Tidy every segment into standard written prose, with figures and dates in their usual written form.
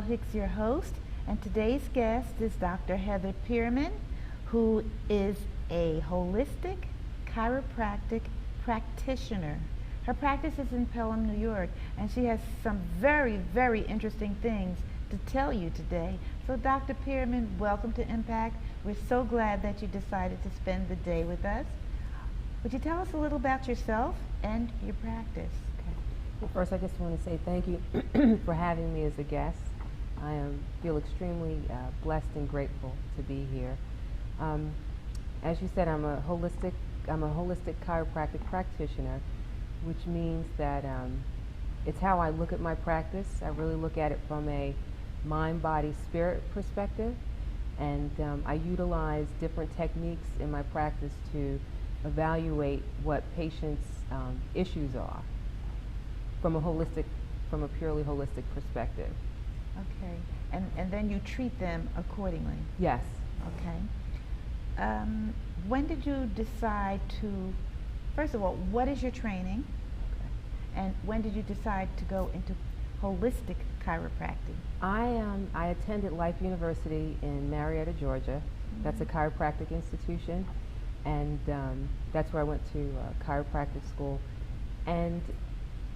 Hicks, your host, and today's guest is Dr. Heather Pearman, who is a holistic chiropractic practitioner. Her practice is in Pelham, New York, and she has some very, very interesting things to tell you today. So Dr. Pearman, welcome to Impact. We're so glad that you decided to spend the day with us. Would you tell us a little about yourself and your practice? Okay. Well, first, I just want to say thank you for having me as a guest. I feel extremely blessed and grateful to be here. As you said, I'm a holistic chiropractic practitioner, which means that it's how I look at my practice. I really look at it from a mind, body, spirit perspective, and I utilize different techniques in my practice to evaluate what patients' issues are from a purely holistic perspective. Okay, and then you treat them accordingly? Yes. Okay. When did you decide to, first of all, what is your training? Okay. And when did you decide to go into holistic chiropractic? I attended Life University in Marietta, Georgia. Mm-hmm. That's a chiropractic institution, and that's where I went to chiropractic school. And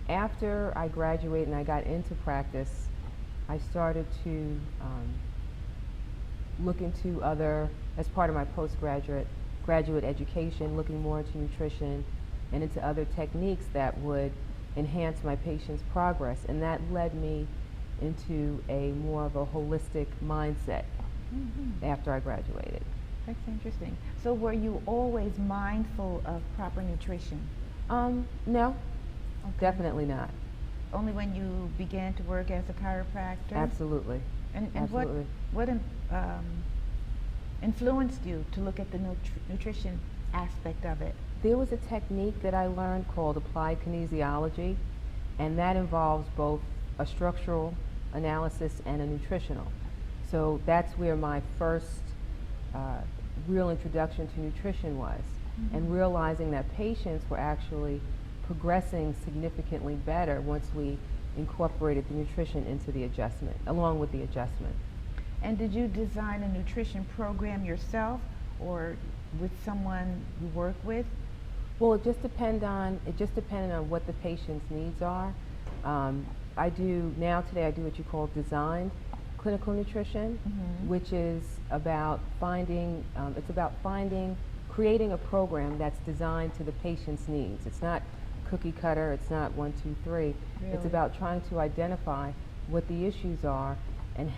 after I graduated and I got into practice, I started to look into as part of my graduate education, looking more into nutrition and into other techniques that would enhance my patients' progress, and that led me into a more of a holistic mindset after I graduated. That's interesting. So were you always mindful of proper nutrition? No, okay. Definitely not. Only when you began to work as a chiropractor? Absolutely. And Absolutely. what influenced you to look at the nutrition aspect of it? There was a technique that I learned called applied kinesiology, and that involves both a structural analysis and a nutritional. So that's where my first real introduction to nutrition was, and realizing that patients were actually progressing significantly better once we incorporated the nutrition into the adjustment, along with the adjustment. And did you design a nutrition program yourself or with someone you work with? Well, it just depended on what the patient's needs are. Today I do what you call designed clinical nutrition, which is about creating a program that's designed to the patient's needs. It's not cookie cutter, it's not 1, 2, 3. Really? It's about trying to identify what the issues are and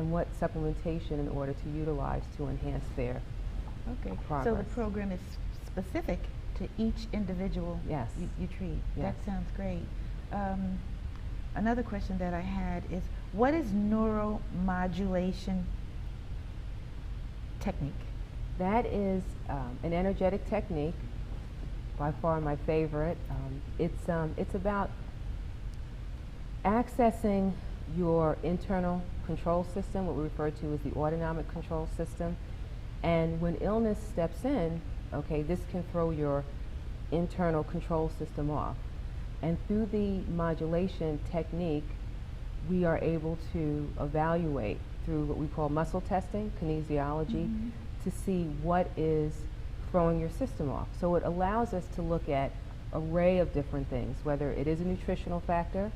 what supplementation in order to utilize to enhance their progress. So the program is specific to each individual yes. you treat. Yes. That sounds great. Another question that I had is, what is neuromodulation technique? That is an energetic technique, by far my favorite. It's about accessing your internal control system, what we refer to as the autonomic control system. And when illness steps in, this can throw your internal control system off. And through the modulation technique, we are able to evaluate through what we call muscle testing, kinesiology, to see what is throwing your system off. So it allows us to look at an array of different things, whether it is a nutritional factor,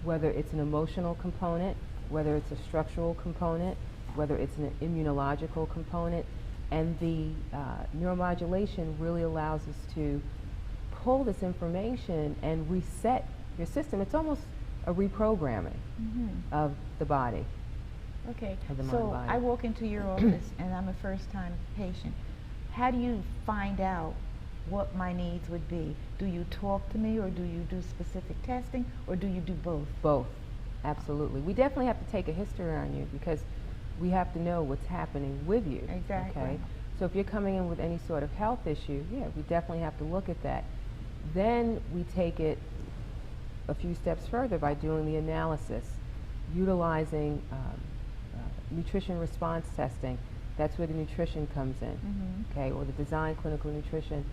whether it's an emotional component, whether it's a structural component, whether it's an immunological component. And the neuromodulation really allows us to pull this information and reset your system. It's almost a reprogramming of the body. Okay, of the so body. I walk into your office and I'm a first-time patient. How do you find out what my needs would be? Do you talk to me, or do you do specific testing, or do you do both? Both, absolutely. We definitely have to take a history on you because we have to know what's happening with you. Exactly. Okay? So if you're coming in with any sort of health issue, yeah, we definitely have to look at that. Then we take it a few steps further by doing the analysis, utilizing nutrition response testing. That's where the nutrition comes in, okay, or the design clinical nutrition.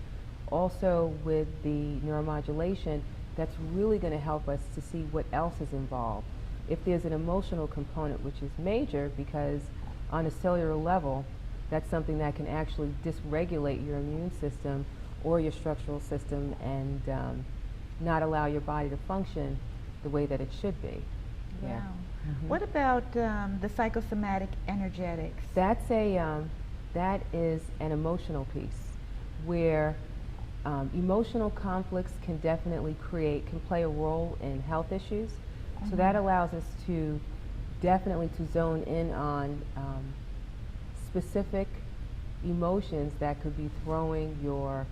Also with the neuromodulation, that's really going to help us to see what else is involved. If there's an emotional component, which is major, because on a cellular level, that's something that can actually dysregulate your immune system or your structural system and not allow your body to function the way that it should be. Wow. Yeah. What about the psychosomatic energetics? That's that is an emotional piece where emotional conflicts can definitely can play a role in health issues. So that allows us to definitely to zone in on specific emotions that could be throwing your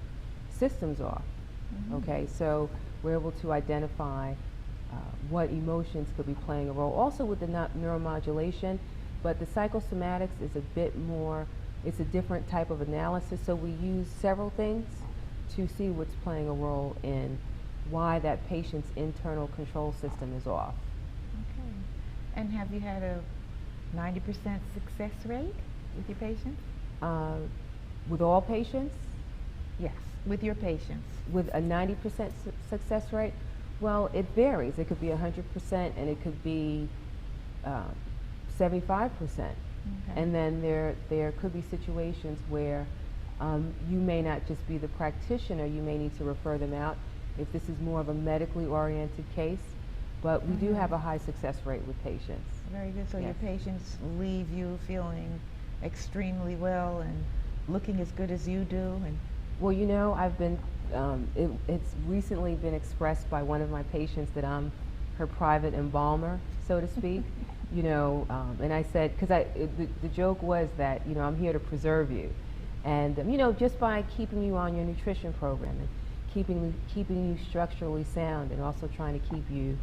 systems off. Okay, so we're able to identify what emotions could be playing a role. Also with the neuromodulation, but the psychosomatics is a bit more, it's a different type of analysis, so we use several things to see what's playing a role in why that patient's internal control system is off. Okay. And have you had a 90% success rate with your patients? With all patients? Yes, with your patients. With a 90% success rate? Well, it varies. It could be 100% and it could be 75%. Okay. And then there could be situations where you may not just be the practitioner, you may need to refer them out if this is more of a medically oriented case, but we do have a high success rate with patients. Very good. So Yes. your patients leave you feeling extremely well and looking as good as you do? And Well, you know, I've been, it's recently been expressed by one of my patients that I'm her private embalmer, so to speak. You know, and I said, because the joke was that, you know, I'm here to preserve you. And, you know, just by keeping you on your nutrition program and keeping you structurally sound and also trying to keep you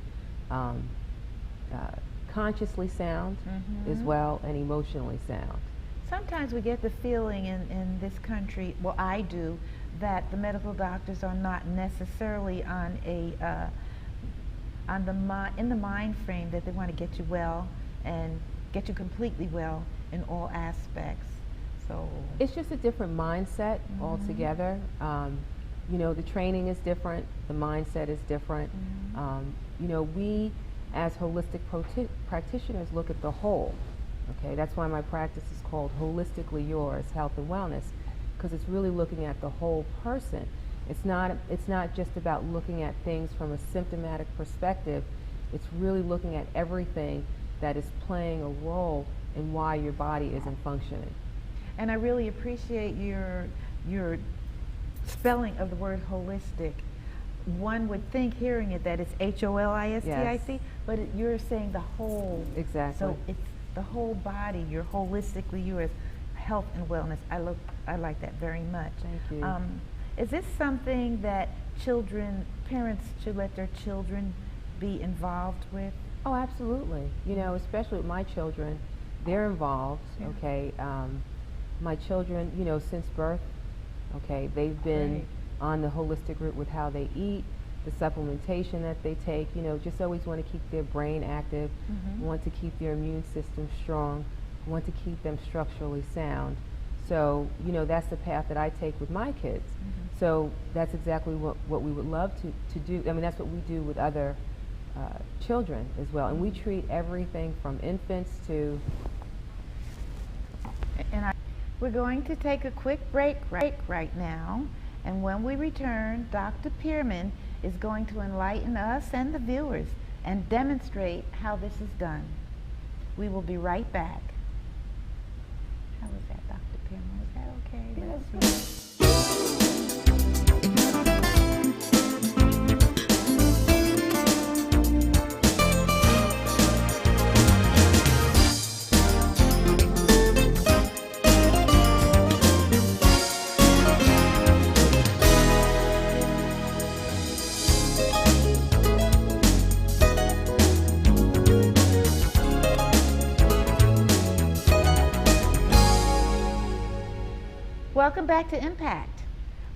consciously sound as well and emotionally sound. sometimes we get the feeling in this country, well, I do, that the medical doctors are not necessarily on in the mind frame that they want to get you well and get you completely well in all aspects. So it's just a different mindset altogether. You know, the training is different, the mindset is different. You know, we as holistic practitioners look at the whole. Okay, that's why my practice is called Holistically Yours, Health and Wellness, because it's really looking at the whole person. It's not just about looking at things from a symptomatic perspective. It's really looking at everything that is playing a role in why your body isn't functioning. And I really appreciate your spelling of the word holistic. One would think, hearing it, that it's HOLISTIC, Yes. but you're saying the whole. Exactly. So it's the whole body. You're holistically yours, health and wellness. I like that very much. Thank you. Is this something that parents should let their children be involved with? Oh, absolutely. You know, especially with my children, they're involved. Yeah. Okay, my children, you know, since birth, okay, they've been Right. on the holistic route with how they eat, the supplementation that they take. You know, just always want to keep their brain active, want to keep their immune system strong, want to keep them structurally sound. So, you know, that's the path that I take with my kids. So that's exactly what we would love to do. I mean, that's what we do with other children as well. And we treat everything from infants to... We're going to take a quick break right now. And when we return, Dr. Pearman is going to enlighten us and the viewers and demonstrate how this is done. We will be right back. How was that, Dr. Pearman? Was that okay? Yes. Welcome back to Impact.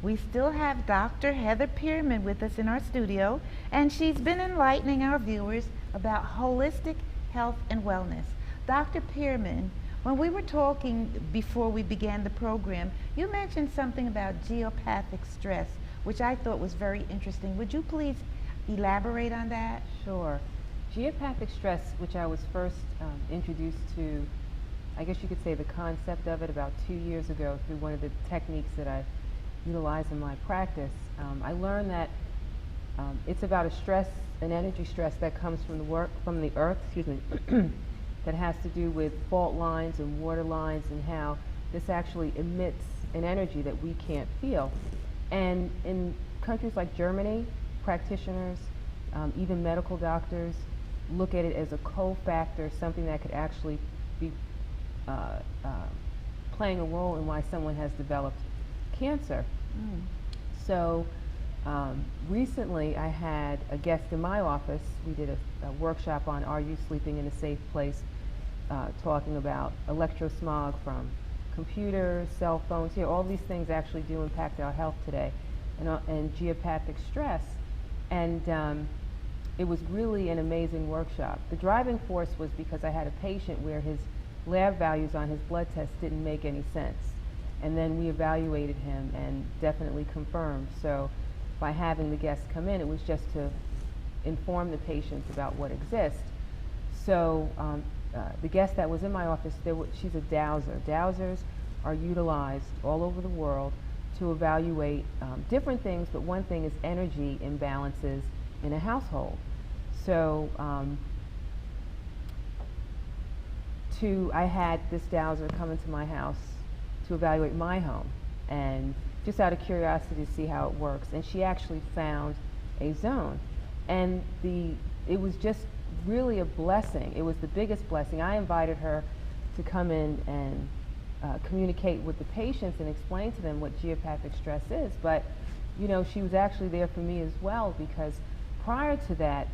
We still have Dr. Heather Pearman with us in our studio, and she's been enlightening our viewers about holistic health and wellness. Dr. Pearman, when we were talking before we began the program, you mentioned something about geopathic stress, which I thought was very interesting. Would you please elaborate on that? Sure. Geopathic stress, which I was first introduced to, I guess you could say the concept of it about 2 years ago through one of the techniques that I utilize in my practice. I learned that it's about a stress, an energy stress that comes from the earth, that has to do with fault lines and water lines and how this actually emits an energy that we can't feel. And in countries like Germany, practitioners, even medical doctors, look at it as a cofactor, something that could actually be playing a role in why someone has developed cancer. So recently I had a guest in my office. We did a workshop on Are You Sleeping in a Safe Place, talking about electrosmog from computers, cell phones. All these things actually do impact our health today, and geopathic stress. And it was really an amazing workshop. The driving force was because I had a patient where his lab values on his blood test didn't make any sense. And then we evaluated him and definitely confirmed. So by having the guests come in, it was just to inform the patients about what exists. So the guest that was in my office, she's a dowser. Dowsers are utilized all over the world to evaluate different things, but one thing is energy imbalances in a household. So I had this dowser come into my house to evaluate my home, and just out of curiosity to see how it works, and she actually found a zone, and it was just really a blessing. It was the biggest blessing. I invited her to come in and communicate with the patients and explain to them what geopathic stress is, but she was actually there for me as well, because prior to that,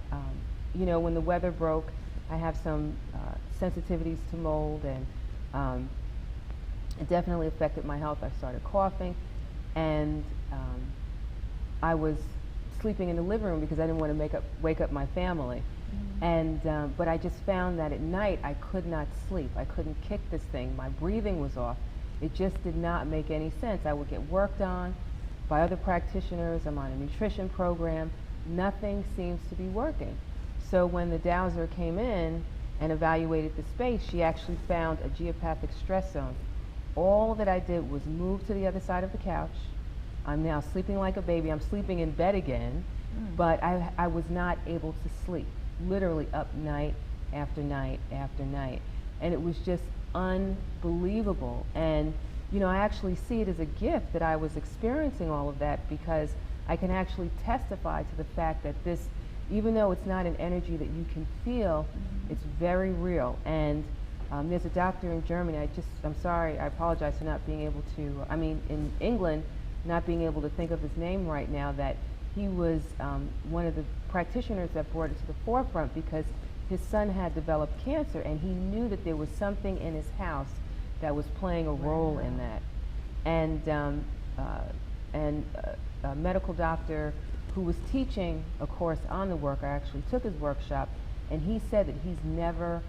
when the weather broke, I have some sensitivities to mold, and it definitely affected my health. I started coughing, and I was sleeping in the living room because I didn't want to wake up my family. And but I just found that at night I could not sleep. I couldn't kick this thing. My breathing was off. It just did not make any sense. I would get worked on by other practitioners. I'm on a nutrition program. Nothing seems to be working. So when the dowser came in and evaluated the space, she actually found a geopathic stress zone. All that I did was move to the other side of the couch. I'm now sleeping like a baby. I'm sleeping in bed again, but I was not able to sleep, literally up night after night after night. And it was just unbelievable. And I actually see it as a gift that I was experiencing all of that, because I can actually testify to the fact that this, even though it's not an energy that you can feel, it's very real. And there's a doctor in Germany, I'm sorry, I apologize for not being able to, in England, not being able to think of his name right now, that he was one of the practitioners that brought it to the forefront, because his son had developed cancer, and he knew that there was something in his house that was playing a role in that. And a medical doctor who was teaching a course on the work, I actually took his workshop, and he said that he's never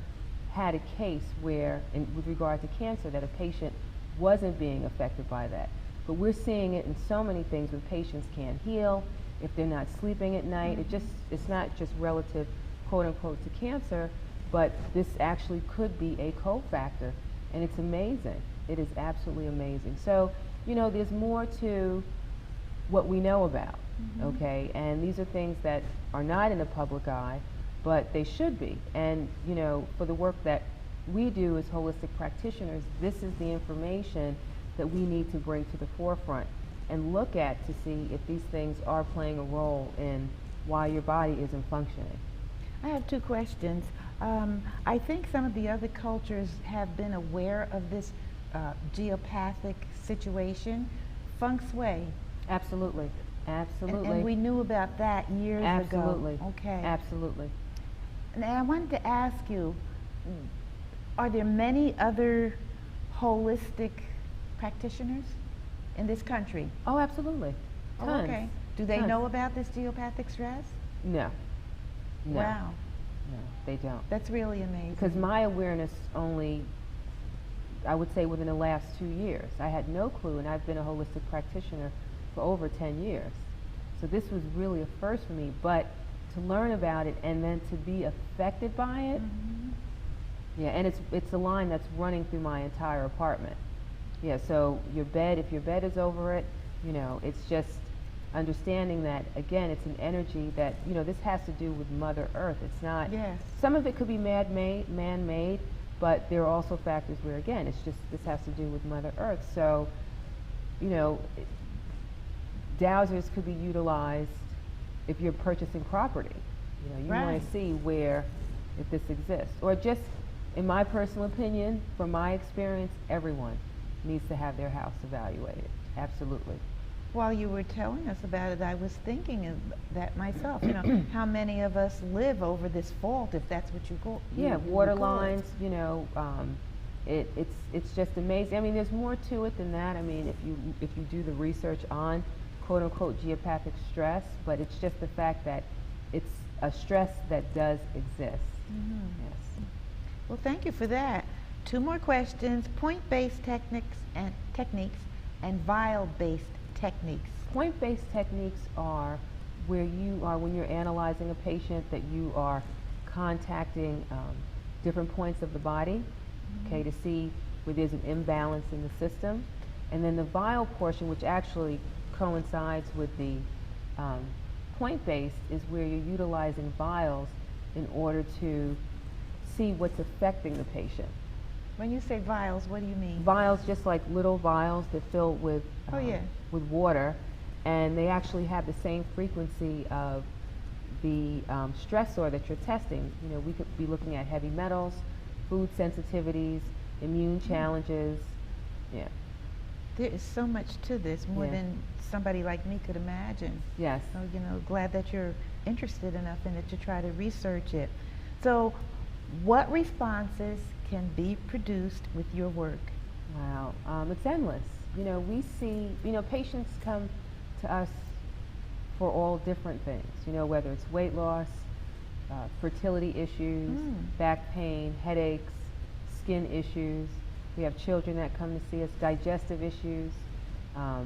had a case where, with regard to cancer, that a patient wasn't being affected by that. But we're seeing it in so many things when patients can't heal, if they're not sleeping at night. It's not just relative, quote unquote, to cancer, but this actually could be a cofactor, and it's amazing. It is absolutely amazing. So, there's more to what we know about, okay? And these are things that are not in the public eye, but they should be. And, for the work that we do as holistic practitioners, this is the information that we need to bring to the forefront and look at to see if these things are playing a role in why your body isn't functioning. I have two questions. I think some of the other cultures have been aware of this geopathic situation. Feng Shui. Absolutely. Absolutely. And we knew about that years ago. Absolutely. Okay. Absolutely. And I wanted to ask you, are there many other holistic practitioners in this country? Oh, absolutely. Oh, Tons. okay. Do they Tons. know about this geopathic stress? No. No. Wow. No, they don't. That's really amazing. Because my awareness only, I would say, within the last 2 years. I had no clue, and I've been a holistic practitioner for over 10 years. So this was really a first for me, but to learn about it and then to be affected by it, yeah, and it's a line that's running through my entire apartment. Yeah, so your bed, if your bed is over it, you know, it's just understanding that, again, it's an energy that, you know, this has to do with Mother Earth. It's not, Yes. some of it could be man-made, but there are also factors where, again, it's just, this has to do with Mother Earth. So, you know, dowsers could be utilized if you're purchasing property. You know, you Right. want to see where, if this exists. Or just, in my personal opinion, from my experience, everyone needs to have their house evaluated. Absolutely. While you were telling us about it, I was thinking of that myself. You know, how many of us live over this fault, if that's what you call it? Yeah, water lines, you know, it's just amazing. I mean, there's more to it than that. I mean, if you do the research on quote unquote geopathic stress, but it's just the fact that it's a stress that does exist. Yes. Well, thank you for that. 2 more questions. Point-based techniques and vial-based techniques. Point-based techniques are where you are, when you're analyzing a patient, that you are contacting different points of the body, okay, to see where there's an imbalance in the system. And then the vial portion, which actually coincides with the point-based, is where you're utilizing vials in order to see what's affecting the patient. When you say vials, what do you mean? Vials, just like little vials that fill with Oh, yeah. with water, and they actually have the same frequency of the stressor that you're testing. You know, we could be looking at heavy metals, food sensitivities, immune challenges. Yeah. There is so much to this, more Yeah. than somebody like me could imagine. Yes. So, you know, glad that you're interested enough in it to try to research it. So, what responses can be produced with your work? Wow, it's endless. You know, we see, you know, patients come to us for all different things, you know, whether it's weight loss, fertility issues, back pain, headaches, skin issues. We have children that come to see us, digestive issues. I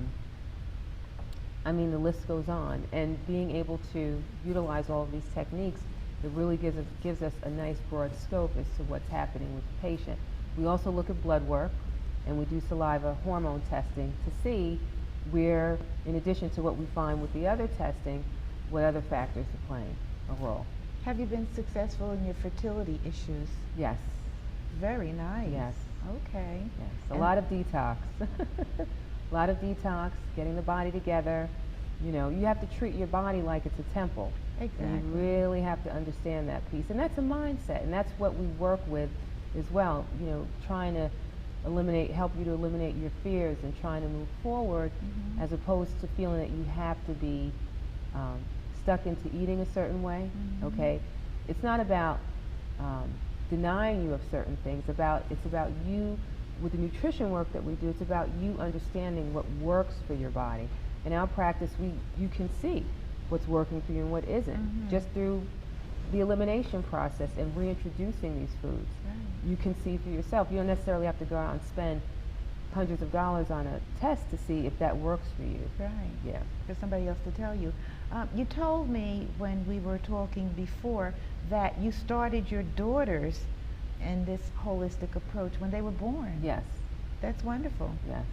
mean, the list goes on. And being able to utilize all of these techniques, it really gives us a nice broad scope as to what's happening with the patient. We also look at blood work, and we do saliva hormone testing to see where, in addition to what we find with the other testing, what other factors are playing a role. Have you been successful in your fertility issues? Yes. Very nice. Yes. Okay. Yes. A lot of detox. A lot of detox, getting the body together. You know, you have to treat your body like it's a temple. Exactly. And you really have to understand that piece. And that's a mindset, and that's what we work with as well. You know, trying to help you to eliminate your fears and trying to move forward, as opposed to feeling that you have to be stuck into eating a certain way. Okay, it's not about denying you of certain things. It's about you, with the nutrition work that we do. It's about you understanding what works for your body. In our practice, you can see what's working for you and what isn't, just through the elimination process and reintroducing these foods. You can see for yourself. You don't necessarily have to go out and spend hundreds of dollars on a test to see if that works for you. Right. Yeah. For somebody else to tell you. You told me when we were talking before that you started your daughters in this holistic approach when they were born. Yes. That's wonderful. Yes.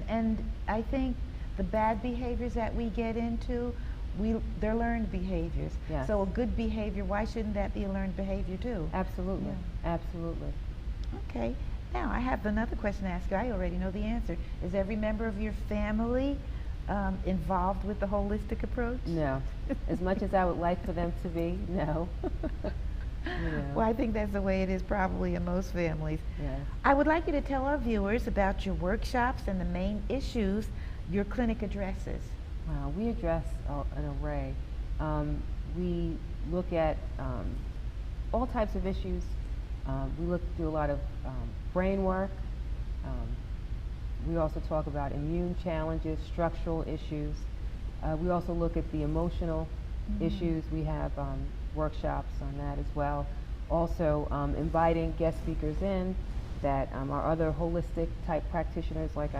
And I think the bad behaviors that we get into, they're learned behaviors. Yes. So a good behavior, why shouldn't that be a learned behavior too? Absolutely. Yeah. Absolutely. Okay. Now I have another question to ask you. I already know the answer. Is every member of your family involved with the holistic approach? No. As much as I would like for them to be, no. You know. Well, I think that's the way it is probably in most families. Yes. I would like you to tell our viewers about your workshops and the main issues your clinic addresses. Wow, we address an array. We look at all types of issues. We do a lot of brain work. We also talk about immune challenges, structural issues. We also look at the emotional issues. We have workshops on that as well. Also inviting guest speakers in that are other holistic type practitioners, like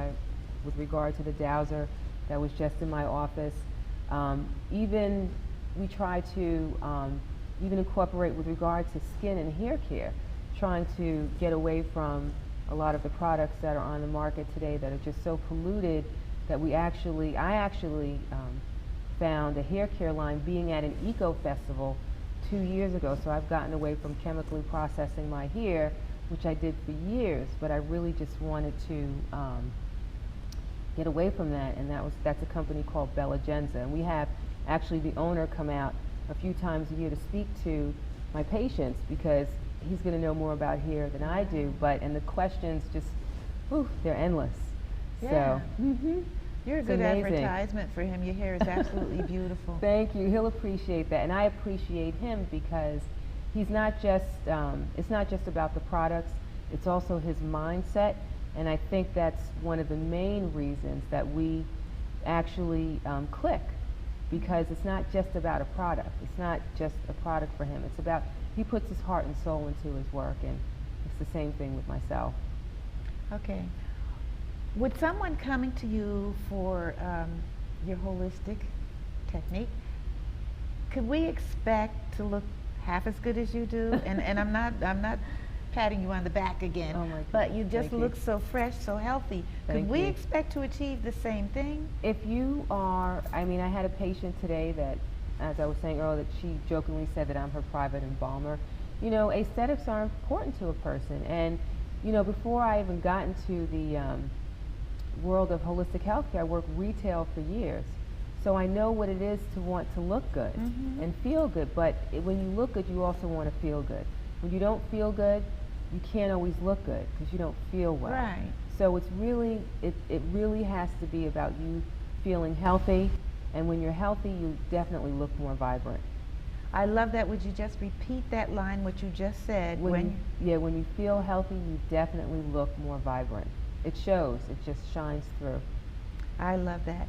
with regard to the dowser that was just in my office. Even we try to even incorporate with regard to skin and hair care, trying to get away from a lot of the products that are on the market today that are just so polluted that I actually found a hair care line being at an eco festival 2 years ago, so I've gotten away from chemically processing my hair, which I did for years, but I really just wanted to get away from that, and that's a company called Bella Genza, and we have actually the owner come out a few times a year to speak to my patients because he's going to know more about hair than I do, and the questions just, they're endless. Yeah. So, You're a good advertisement for him. Your hair is absolutely beautiful. Thank you. He'll appreciate that, and I appreciate him because he's not just, it's not just about the products, it's also his mindset, and I think that's one of the main reasons that we actually click, because it's not just about a product. It's not just a product for him. It's about, he puts his heart and soul into his work, and it's the same thing with myself. Okay. Would someone coming to you for your holistic technique, could we expect to look half as good as you do? And I'm not patting you on the back again, but you just look so fresh, so healthy. Could we expect to achieve the same thing? If you are, I mean, I had a patient today that, as I was saying earlier, that she jokingly said that I'm her private embalmer. You know, aesthetics are important to a person, and you know, before I even got into the world of holistic healthcare, I worked retail for years. So I know what it is to want to look good and feel good, but when you look good, you also want to feel good. When you don't feel good, you can't always look good because you don't feel well. Right. So it's really, it really has to be about you feeling healthy, and when you're healthy, you definitely look more vibrant. I love that. Would you just repeat that line, what you just said? When you feel healthy, you definitely look more vibrant. It shows, it just shines through. I love that.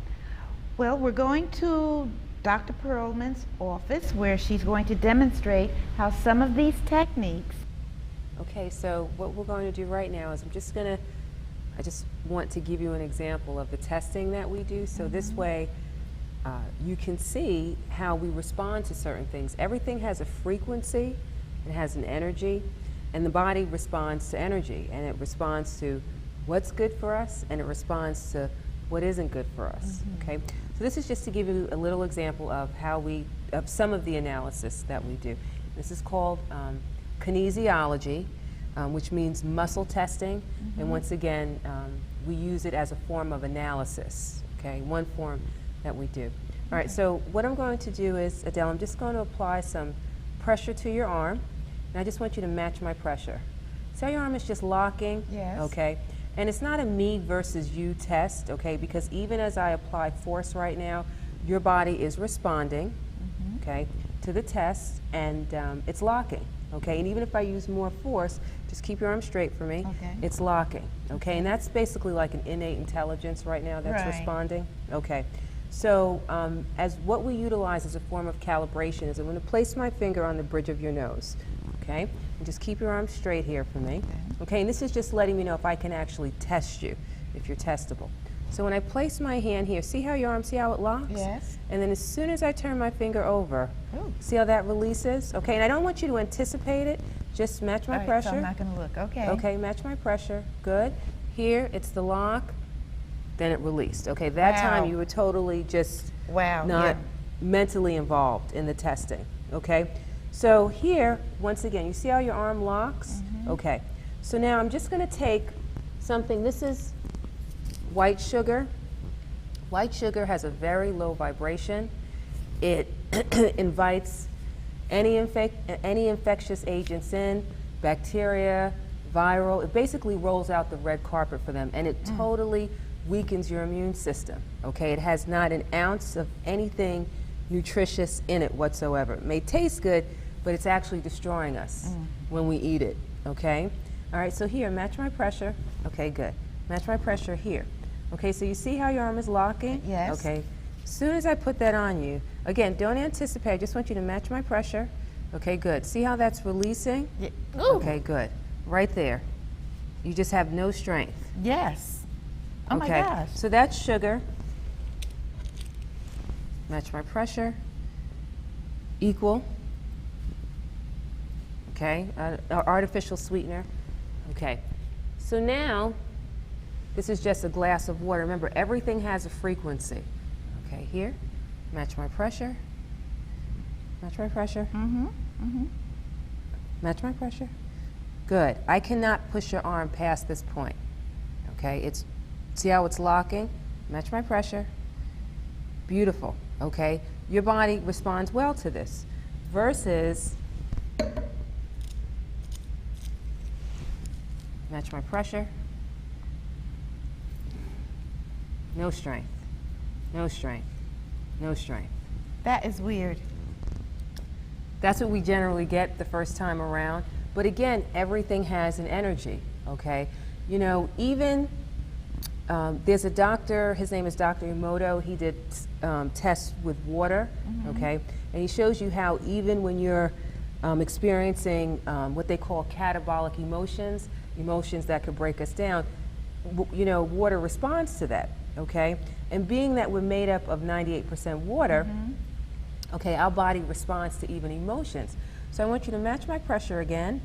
Well, we're going to Dr. Pearlman's office where she's going to demonstrate how some of these techniques. Okay, so what we're going to do right now is I just want to give you an example of the testing that we do, so this way you can see how we respond to certain things. Everything has a frequency, it has an energy, and the body responds to energy, and it responds to what's good for us, and it responds to what isn't good for us. Okay, so this is just to give you a little example of of some of the analysis that we do. This is called kinesiology, which means muscle testing, and once again, we use it as a form of analysis. Okay, one form that we do. All right, so what I'm going to do is, Adele, I'm just going to apply some pressure to your arm, and I just want you to match my pressure. So your arm is just locking. Yes. Okay. And it's not a me versus you test, okay, because even as I apply force right now, your body is responding, okay, to the test, and it's locking, okay, and even if I use more force, just keep your arm straight for me, it's locking, okay, and that's basically like an innate intelligence right now that's responding, okay. So as what we utilize as a form of calibration is I'm going to place my finger on the bridge of your nose, okay, and just keep your arm straight here for me. Okay, and this is just letting me know if I can actually test you, if you're testable. So when I place my hand here, see how your arm, see how it locks? Yes. And then as soon as I turn my finger over, see how that releases? Okay, and I don't want you to anticipate it, just match my pressure. So I'm not going to look, okay. Okay, match my pressure, good. Here, it's the lock, then it released. Okay, that time you were totally just not mentally involved in the testing, okay? So here, once again, you see how your arm locks? Okay. So now I'm just going to take something, this is white sugar. White sugar has a very low vibration. It invites any infectious agents in, bacteria, viral. It basically rolls out the red carpet for them, and it totally weakens your immune system, okay? It has not an ounce of anything nutritious in it whatsoever. It may taste good, but it's actually destroying us when we eat it, okay? All right, so here, match my pressure. Okay, good. Match my pressure here. Okay, so you see how your arm is locking? Yes. Okay, as soon as I put that on you, again, don't anticipate, I just want you to match my pressure. Okay, good. See how that's releasing? Yeah. Ooh. Okay, good. Right there. You just have no strength. Yes. Oh Okay, my gosh. so that's sugar. Match my pressure. Equal. Okay, artificial sweetener. Okay, so now this is just a glass of water. Remember, everything has a frequency. Okay, here, match my pressure. Match my pressure. Mm-hmm. Mm-hmm. Match my pressure. Good. I cannot push your arm past this point. Okay, see how it's locking? Match my pressure. Beautiful. Okay, your body responds well to this versus match my pressure. No strength. No strength. No strength. That is weird. That's what we generally get the first time around. But again, everything has an energy, okay? You know, even there's a doctor, his name is Dr. Emoto. He did tests with water, okay? And he shows you how even when you're experiencing what they call catabolic emotions, emotions that could break us down, you know, water responds to that, okay? And being that we're made up of 98% water, okay, our body responds to even emotions. So I want you to match my pressure again.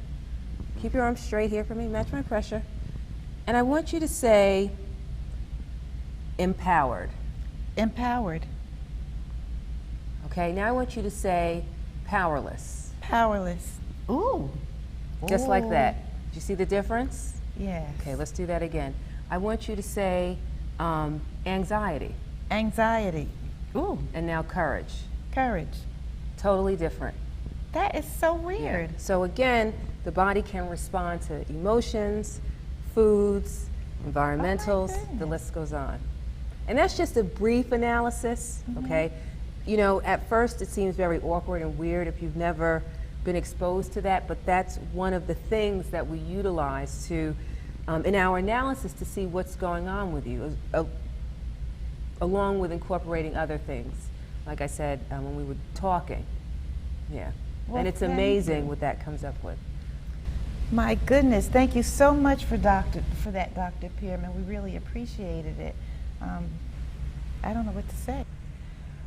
Keep your arms straight here for me, match my pressure. And I want you to say, empowered. Empowered. Okay, now I want you to say, powerless. Powerless. Ooh. Just like Ooh. that. Do you see the difference? Yes. Okay, let's do that again. I want you to say, anxiety. Anxiety. Ooh. And now courage. Courage. Totally different. That is so weird. Yeah. So again, the body can respond to emotions, foods, environmentals, the goodness. list goes on. And that's just a brief analysis, okay? You know, at first it seems very awkward and weird if you've never been exposed to that, but that's one of the things that we utilize to, in our analysis, to see what's going on with you, along with incorporating other things, like I said, when we were talking. Yeah. Well, and it's thank amazing you. what that comes up with. My goodness, thank you so much for that, Dr. Pearman. We really appreciated it. I don't know what to say.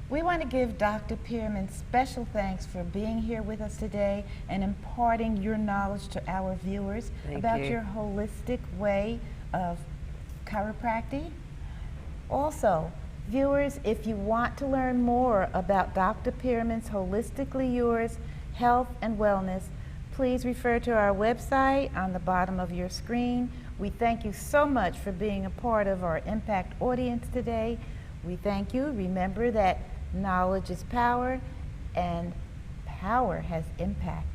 We want to give Dr. Pearman special thanks for being here with us today and imparting your knowledge to our viewers about your holistic way of chiropractic. Also, viewers, if you want to learn more about Dr. Pearman's Holistically Yours Health and Wellness, please refer to our website on the bottom of your screen. We thank you so much for being a part of our Impact audience today. We thank you. Remember that knowledge is power, and power has impact.